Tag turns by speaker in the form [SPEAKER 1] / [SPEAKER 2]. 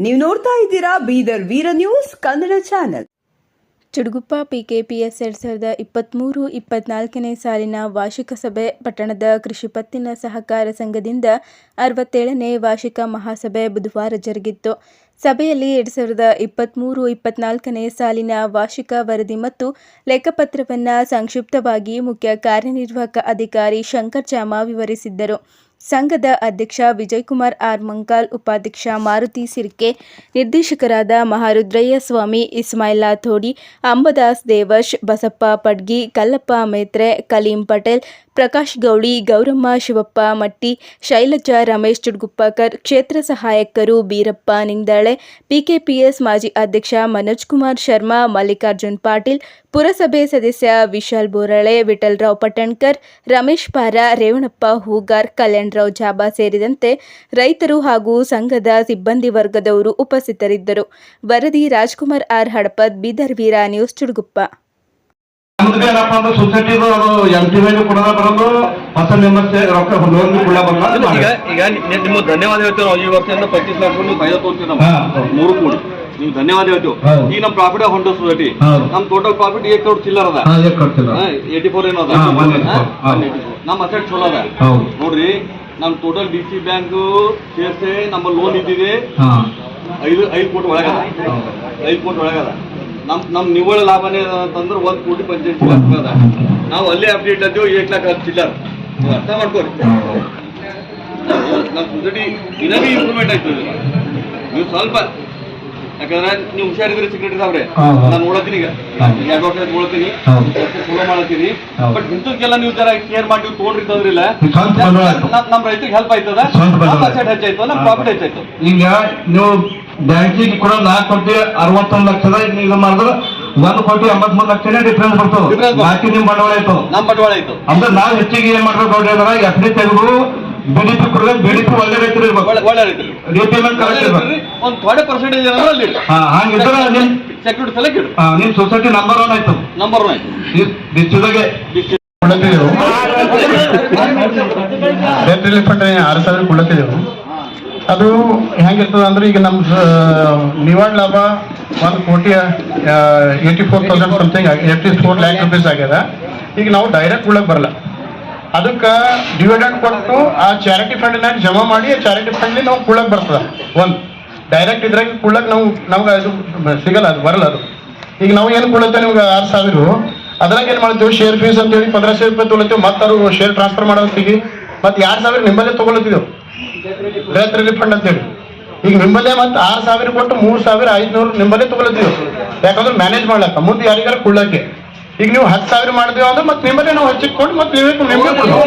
[SPEAKER 1] ನೀವು ನೋಡ್ತಾ ಇದ್ದೀರಾ ಬೀದರ್ ವೀರ ನ್ಯೂಸ್ ಕನ್ನಡ ಚಾನೆಲ್.
[SPEAKER 2] ಚುಡುಗುಪ್ಪ ಪಿಕೆಪಿಎಸ್ 2023-24ನೇ ಸಾಲಿನ ವಾರ್ಷಿಕ ಸಭೆ ಪಟ್ಟಣದ ಕೃಷಿ ಪತ್ತಿನ ಸಹಕಾರ ಸಂಘದಿಂದ 67ನೇ ವಾರ್ಷಿಕ ಮಹಾಸಭೆ ಬುಧವಾರ ಜರುಗಿತ್ತು. ಸಭೆಯಲ್ಲಿ 2023-24ನೇ ಸಾಲಿನ ವಾರ್ಷಿಕ ವರದಿ ಮತ್ತು ಲೆಕ್ಕಪತ್ರವನ್ನು ಸಂಕ್ಷಿಪ್ತವಾಗಿ ಮುಖ್ಯ ಕಾರ್ಯನಿರ್ವಾಹಕ ಅಧಿಕಾರಿ ಶಂಕರ್ ಚಾಮ ವಿವರಿಸಿದ್ದರು. ಸಂಘದ ಅಧ್ಯಕ್ಷ ವಿಜಯಕುಮಾರ್ ಆರ್ ಮಂಕಾಲ್, ಉಪಾಧ್ಯಕ್ಷ ಮಾರುತಿ ಸಿರ್ಕೆ, ನಿರ್ದೇಶಕರಾದ ಮಹಾರುದ್ರಯ್ಯ ಸ್ವಾಮಿ, ಇಸ್ಮಾಯಿಲಾ ಥೋಡಿ, ಅಂಬದಾಸ್ ದೇವಶ್, ಬಸಪ್ಪ ಪಡ್ಗಿ, ಕಲ್ಲಪ್ಪ ಮೇತ್ರೆ, ಕಲೀಂ ಪಟೇಲ್, ಪ್ರಕಾಶ್ ಗೌಳಿ, ಗೌರಮ್ಮ ಶಿವಪ್ಪ ಮಟ್ಟಿ, ಶೈಲಜಾ ರಮೇಶ್ ಚುಡ್ಗುಪ್ಪಕರ್, ಕ್ಷೇತ್ರ ಸಹಾಯಕರು ಬೀರಪ್ಪ ನಿಂಗ್ದಾಳೆ, ಪಿಕೆಪಿಎಸ್ ಮಾಜಿ ಅಧ್ಯಕ್ಷ ಮನೋಜ್ ಕುಮಾರ್ ಶರ್ಮಾ, ಮಲ್ಲಿಕಾರ್ಜುನ್ ಪಾಟೀಲ್, ಪುರಸಭೆ ಸದಸ್ಯ ವಿಶಾಲ್ ಬೋರಳೆ, ವಿಠಲರಾವ್ ಪಟ್ಟಣ್ಕರ್, ರಮೇಶ್ ಪಾರ, ರೇವಣಪ್ಪ ಹೂಗಾರ್, ಕಲ್ಯಾಣರಾವ್ ಜಾಬಾ ಸೇರಿದಂತೆ ರೈತರು ಹಾಗೂ ಸಂಘದ ಸಿಬ್ಬಂದಿ ವರ್ಗದವರು ಉಪಸ್ಥಿತರಿದ್ದರು. ವರದಿ ರಾಜ್ಕುಮಾರ್ ಆರ್ ಹಡಪದ್, ಬೀದರ್ ವೀರ ನ್ಯೂಸ್, ಚುಡುಗುಪ್ಪ.
[SPEAKER 3] ಸೊಸೈಟಿ ಹೊಸ ಮೆಂಬರ್ಸ್ ರೊಕ್ಕ ಲೋನ್ ಕೂಡ
[SPEAKER 4] ಈಗ ನಿಮ್ಗೆ ಧನ್ಯವಾದ ಹೇಳ್ತೇವೆ. ಈ ವರ್ಷದಿಂದ 25 ಲಕ್ಷ ನೀವು ಫೈದಾ ತೋರ್ತೀವಿ ನಮ್ಮ 3 ಕೂಡಿ ನೀವು ಧನ್ಯವಾದ ಹೇಳ್ತೇವೆ. ಈಗ ನಮ್ಮ ಪ್ರಾಫಿಟ್ ಹೊಂಟೋ ಸೊಸೈಟಿ ನಮ್ ಟೋಟಲ್ ಪ್ರಾಫಿಟ್ 1 crore ಚಿಲ್ಲರ್ ಅದ, 84 ಏನೋ ಅದ. ನಮ್ಮ ಅಸೆಟ್ ಚಲೋ ಅದ ನೋಡ್ರಿ. ನಮ್ ಟೋಟಲ್ ಡಿಸಿ ಬ್ಯಾಂಕ್ ಸೇರ್ಸೆ ನಮ್ಮ ಲೋನ್ ಇದ್ದಿದೆ 5 ಕೋಟಿ ಒಳಗದ, 5 ಕೋಟಿ ಒಳಗದ. ನಮ್ ನಿವ್ವಳ ಲಾಭನೇ ಅಂತಂದ್ರೆ 1 ಕೋಟಿ 85 ಲಕ್ಷ ಅದ. ನಾವು ಅಲ್ಲೇ ಅಪ್ಡೇಟ್ ಅದೇವು 1 ಲಕ್ಷ ಚಿಲ್ಲರ್. ನೀವು ಅರ್ಥ ಮಾಡ್ಕೋರಿ. ನಮ್ಮ ಸೊಸೈಟಿ ಇನ್ನೂ ಇಂಪ್ರೂವ್ಮೆಂಟ್ ಆಯ್ತು. ನೀವು ಸ್ವಲ್ಪ ಯಾಕಂದ್ರೆ ನೀವು ಹುಷಾರಿದ್ರೆ ಸೆಕ್ರೆಟರಿ ಸಾಬ್ರೆ ನಾನು ನೋಡತ್ತೀನಿ, ಈಗ 2 ವರ್ಷ ನೋಡ್ತೀನಿ, ಫಾಲೋ ಮಾಡತ್ತೀನಿ. ಬಟ್ ಇಂಥಕ್ಕೆಲ್ಲ ನೀವು ಜರ ಕೇರ್ ಮಾಡಿ ನೀವು ತೊಗೊಂಡಿರ್ತಂದ್ರಿಲ್ಲ ನಮ್ ರೈತರಿಗೆ ಹೆಲ್ಪ್ ಆಯ್ತದ, ಅಸೆಟ್ ಹೆಚ್ಚಾಯ್ತು, ನಮ್ ಪ್ರಾಫಿಟ್ ಹೆಚ್ಚಾಯ್ತು.
[SPEAKER 3] ಈಗ ನೀವು ಬ್ಯಾಂಕಿಗೆ ಕೂಡ 4 ಕೋಟಿ 61 ಲಕ್ಷದ ಈಗ ಮಾಡಿದ್ರೆ 1 ಕೋಟಿ 83 ಲಕ್ಷನೇ ಡಿಫ್ರೆನ್ಸ್ ಬರ್ತದೆ. ಬಾಕಿ ನಿಮ್ ಬಂಡವಾಳ ಆಯ್ತು,
[SPEAKER 4] ನಮ್ ಬಂಡವಾಳ ಆಯ್ತು. ಅಂದ್ರೆ
[SPEAKER 3] ನಾವು ಹೆಚ್ಚಿಗೆ ಏನ್ ಮಾಡ್ಬೇಕು ನೋಡ್ರಿ, ಎಫ್ಡಿ ತೆಗೆದು ಬಿಡಿಪಿ ಕೊಡೋದು, ಬಿಡಿಪಿ ಒಳ್ಳೆ ರೈತರು ಇರ್ಬೇಕು,
[SPEAKER 4] ಒಳ್ಳೆ ರೈತರು
[SPEAKER 3] ರಿಪೇಮೆಂಟ್ ಕರೆಕ್ಟ್ ಇರ್ಬೇಕು.
[SPEAKER 4] ಒಂದು ಥೋಡೆ ಪರ್ಸೆಂಟೇಜ್ ಅಲ್ಲಿ
[SPEAKER 3] ಹಂಗಿದ್ರೆ
[SPEAKER 4] ಸೆಕ್ಯೂರಿಟಿ ಸೆಲೆಕ್ಟ್
[SPEAKER 3] ನಿಮ್ ಸೊಸೈಟಿ ನಂಬರ್ 1 ಆಯ್ತು,
[SPEAKER 4] ನಂಬರ್ 1 ಆಯ್ತು.
[SPEAKER 3] ಡಿಸ್ಟ್ರಿಕ್ಟ್ಗೆ ಡೆತ್ ರಿಲೀಫ್ ಫಂಡ್ 6,000 ಕೊಡ್ಲತ್ತಿದ್ದೆವು. ಅದು ಹೆಂಗಿರ್ತದ ಅಂದ್ರೆ ಈಗ ನಮ್ಮ ನಿವಾಡ ಲಾಭ 1 ಕೋಟಿ 84,000 ಸಮಥಿಂಗ್ 84 lakh rupees ಆಗ್ಯದ. ಈಗ ನಾವು ಡೈರೆಕ್ಟ್ ಕೊಡಕ್ ಬರಲ್ಲ, ಅದಕ್ಕೆ ಡಿವಿಡೆಂಡ್ ಕೊಟ್ಟು ಆ ಚಾರಿಟಿ ಫಂಡ್ನಾಗ ಜಮಾ ಮಾಡಿ ಆ ಚಾರಿಟಿ ಫಂಡ್ ನಾವು ಕೊಡಕ್ ಬರ್ತದ. ಒಂದು ಡೈರೆಕ್ಟ್ ಇದ್ರಾಗ ಕೊಡಕ್ ನಮ್ಗೆ ಅದು ಸಿಗಲ್ಲ, ಅದು ಬರಲ್ಲ. ಅದು ಈಗ ನಾವು ಏನು ಕೊಡುತ್ತೆ ನಿಮ್ಗೆ 6,000, ಅದ್ರಾಗ ಏನು ಮಾಡ್ತೀವಿ ಶೇರ್ ಫೀಸ್ ಅಂತೇಳಿ 1,500 ರೂಪಾಯಿ ತೊಗೊಳ್ತೀವಿ. ಮತ್ತೆ ಅವರು ಶೇರ್ ಟ್ರಾನ್ಸ್ಫರ್ ಮಾಡೋತ್ತಿಗೆ ಮತ್ತೆ 2,000 ನಿಂಬಲ್ಲೇ ತೊಗೊಳತ್ತಿದ್ದೆವು ಡೆತ್ ರಿಲೀಫ್ ಫಂಡ್ ಅಂತೇಳಿ. ಈಗ ನಿಂಬಲ್ಲೇ ಮತ್ತೆ 6,000 ಕೊಟ್ಟು 3,500 ನಿಂಬಲ್ಲೇ ತೊಗೊಳತ್ತೀವಿ. ಯಾಕಂದ್ರೆ ಮ್ಯಾನೇಜ್ ಮಾಡ್ಲಕ್ಕ ಮುಂದೆ ಯಾರಿಗಾರ ಕೊಡ್ಲಕ್ಕೆ. ಈಗ ನೀವು 10,000 ಮಾಡಿದೀವಿ ಅಂದ್ರೆ ಮತ್ತೆ ನಿಮ್ಮಲ್ಲೇ ನಾವು ಹೆಚ್ಚಿಗೆ ಕೊಟ್ಟು ಮತ್ತೆ ನೀವೇ ನಿಮ್ಗೆ ಕೊಡ್ತೀವಿ.